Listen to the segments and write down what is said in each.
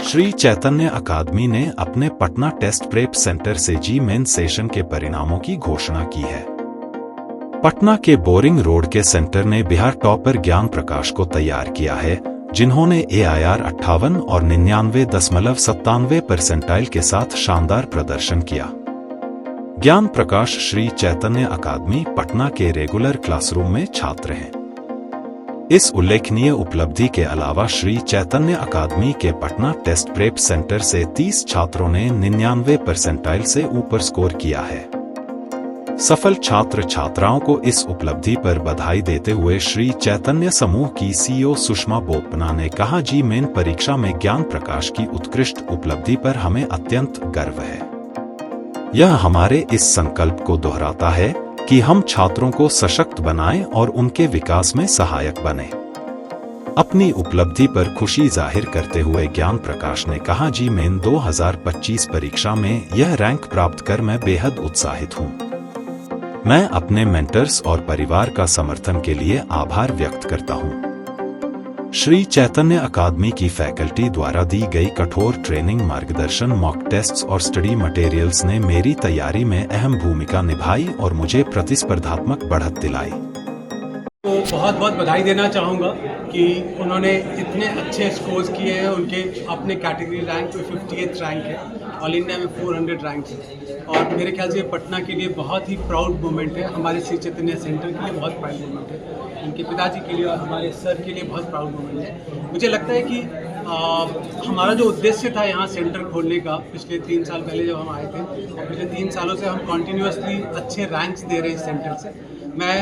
श्री चैतन्य अकादमी ने अपने Patna test prep centre से जी मेन सेशन के परिणामों की घोषणा की है। पटना के बोरिंग रोड के सेंटर ने बिहार टॉपर ज्ञान प्रकाश को तैयार किया है, जिन्होंने AIR 58 और 99.97 परसेंटाइल के साथ शानदार प्रदर्शन किया। ज्ञान प्रकाश श्री चैतन्य अकादमी पटना के रेगुलर क्लासरूम में छात्र हैं। इस उल्लेखनीय उपलब्धि के अलावा श्री चैतन्य अकादमी के पटना टेस्ट प्रेप सेंटर से 30 छात्रों ने 99 परसेंटाइल से ऊपर स्कोर किया है। सफल छात्र छात्राओं को इस उपलब्धि पर बधाई देते हुए श्री चैतन्य समूह की CEO सुषमा बोपन्ना ने कहा, जी मेन परीक्षा में ज्ञान प्रकाश की उत्कृष्ट उपलब्धि पर हमें अत्यंत गर्व है। यह हमारे इस संकल्प को दोहराता है कि हम छात्रों को सशक्त बनाएं और उनके विकास में सहायक बने। अपनी उपलब्धि पर खुशी जाहिर करते हुए ज्ञान प्रकाश ने कहा, जी मेन 2025 परीक्षा में यह रैंक प्राप्त कर मैं बेहद उत्साहित हूं। मैं अपने मेंटर्स और परिवार का समर्थन के लिए आभार व्यक्त करता हूं। श्री चैतन्य अकादमी की फैकल्टी द्वारा दी गई कठोर ट्रेनिंग, मार्गदर्शन, मॉक टेस्ट्स और स्टडी मटेरियल्स ने मेरी तैयारी में अहम भूमिका निभाई और मुझे प्रतिस्पर्धात्मक बढ़त दिलाई। तो बहुत बहुत बधाई देना चाहूँगा कि उन्होंने इतने अच्छे स्कोर्स किए हैं। उनके अपने कैटेगरी रैंक में 58th रैंक है, ऑल इंडिया में 400 रैंक है और मेरे ख्याल से पटना के लिए बहुत ही प्राउड मोमेंट है। हमारे श्री चैतन्य सेंटर के लिए बहुत प्राउड मोमेंट है, उनके पिताजी के लिए और हमारे सर के लिए बहुत प्राउड मोमेंट है। मुझे लगता है कि हमारा जो उद्देश्य था यहाँ सेंटर खोलने का, पिछले 3 साल पहले जब हम आए थे और पिछले 3 सालों से हम कॉन्टीन्यूसली अच्छे रैंक्स दे रहे हैं इस सेंटर से। मैं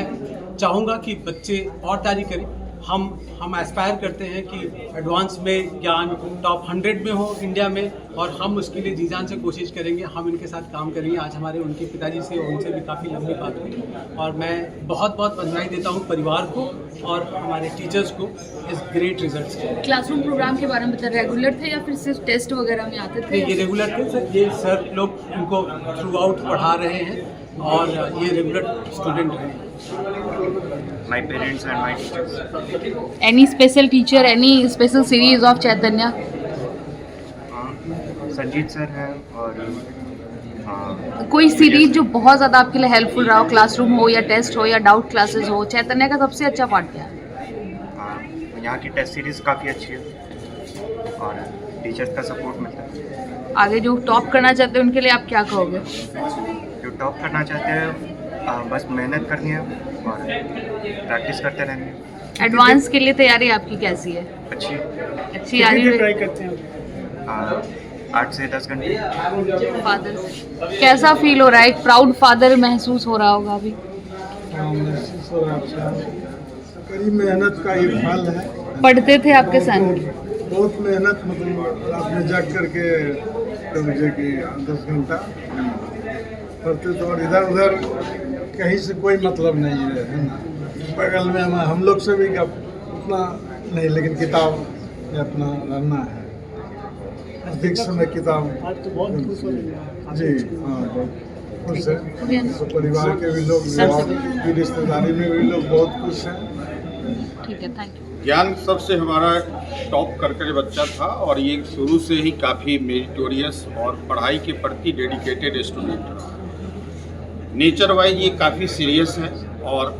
चाहूँगा कि बच्चे और तैयारी करें। हम एस्पायर करते हैं कि एडवांस में ज्ञान टॉप 100 में हो इंडिया में, और हम उसके लिए जी जान से कोशिश करेंगे। हम इनके साथ काम करेंगे। आज हमारे उनके पिताजी से और उनसे भी काफ़ी लंबी बात हुई और मैं बहुत बहुत बधाई देता हूँ परिवार को और हमारे टीचर्स को इस ग्रेट रिजल्ट से। क्लासरूम प्रोग्राम के बारे में बता, रेगुलर थे या फिर सिर्फ टेस्ट वगैरह में आते थे? ये रेगुलर थे सर। ये सर लोग इनको थ्रू आउट पढ़ा रहे हैं और ये रेगुलर स्टूडेंट हैं। My parents and my teachers. Any special teacher, any special series of Chaitanya? Sanjeet sir है और कोई सीरीज जो बहुत ज़्यादा आपके लिए हेल्पफुल रहा हो, क्लासरूम हो या टेस्ट हो या डाउट क्लासेस हो, चैतन्य का सबसे अच्छा पार्ट क्या है? यहाँ की टेस्ट सीरीज काफ़ी अच्छी है और टीचर्स का सपोर्ट मिलता है। आगे जो टॉप करना चाहते हैं उनके लिए आप क्या कहोगे? जो टॉप करना चाहते हैं बस मेहनत करनी है और प्रैक्टिस करते रहनी है। एडवांस के लिए तैयारी आपकी कैसी है? अच्छी आ रही है? ट्राई करते हैं 8 से 10 घंटे। फादर कैसा फील हो रहा है? एक प्राउड फादर महसूस हो रहा होगा अभी? महसूस हो रहा है। कड़ी मेहनत का ये फल है। पढ़ते थे आपके सन? बहुत मेहनत, मतलब रात में जाग करके समझे कि 10 घंटा पढ़ते तो, और इधर उधर कहीं से कोई मतलब नहीं है ना। बगल में हम लोग से भी उतना नहीं, लेकिन किताब में अपना रहना है। अधिक समय किताब जी। हाँ, बहुत खुश है। तो परिवार के भी लोग, रिश्तेदारी में भी लोग बहुत खुश हैं। ठीक है, थैंक यू। ज्ञान सबसे हमारा टॉप करके बच्चा था और ये शुरू से ही काफ़ी मेरिटोरियस और पढ़ाई के प्रति डेडिकेटेड स्टूडेंट रहा। नेचर वाइज ये काफ़ी सीरियस है और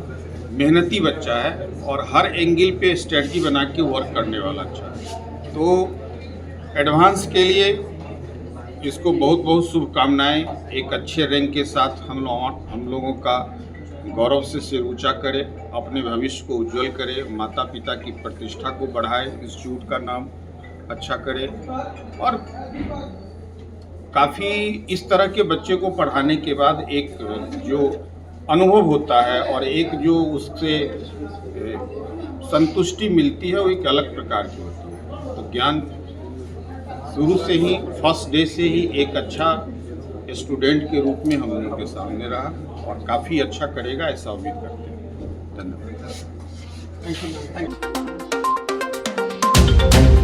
मेहनती बच्चा है और हर एंगल पे स्ट्रेटजी बना के वर्क करने वाला अच्छा है। तो एडवांस के लिए इसको बहुत बहुत शुभकामनाएं। एक अच्छे रैंक के साथ हम लोगों का गौरव से सिर ऊंचा करे, अपने भविष्य को उज्जवल करे, माता पिता की प्रतिष्ठा को बढ़ाए, इंस्टीट्यूट का नाम अच्छा करे और काफ़ी इस तरह के बच्चे को पढ़ाने के बाद एक जो अनुभव होता है और एक जो उससे संतुष्टि मिलती है वो एक अलग प्रकार की होती है। तो ज्ञान शुरू से ही फर्स्ट डे से ही एक अच्छा स्टूडेंट के रूप में हम लोगों के सामने रहा और काफ़ी अच्छा करेगा ऐसा उम्मीद करते हैं। धन्यवाद। Thank you.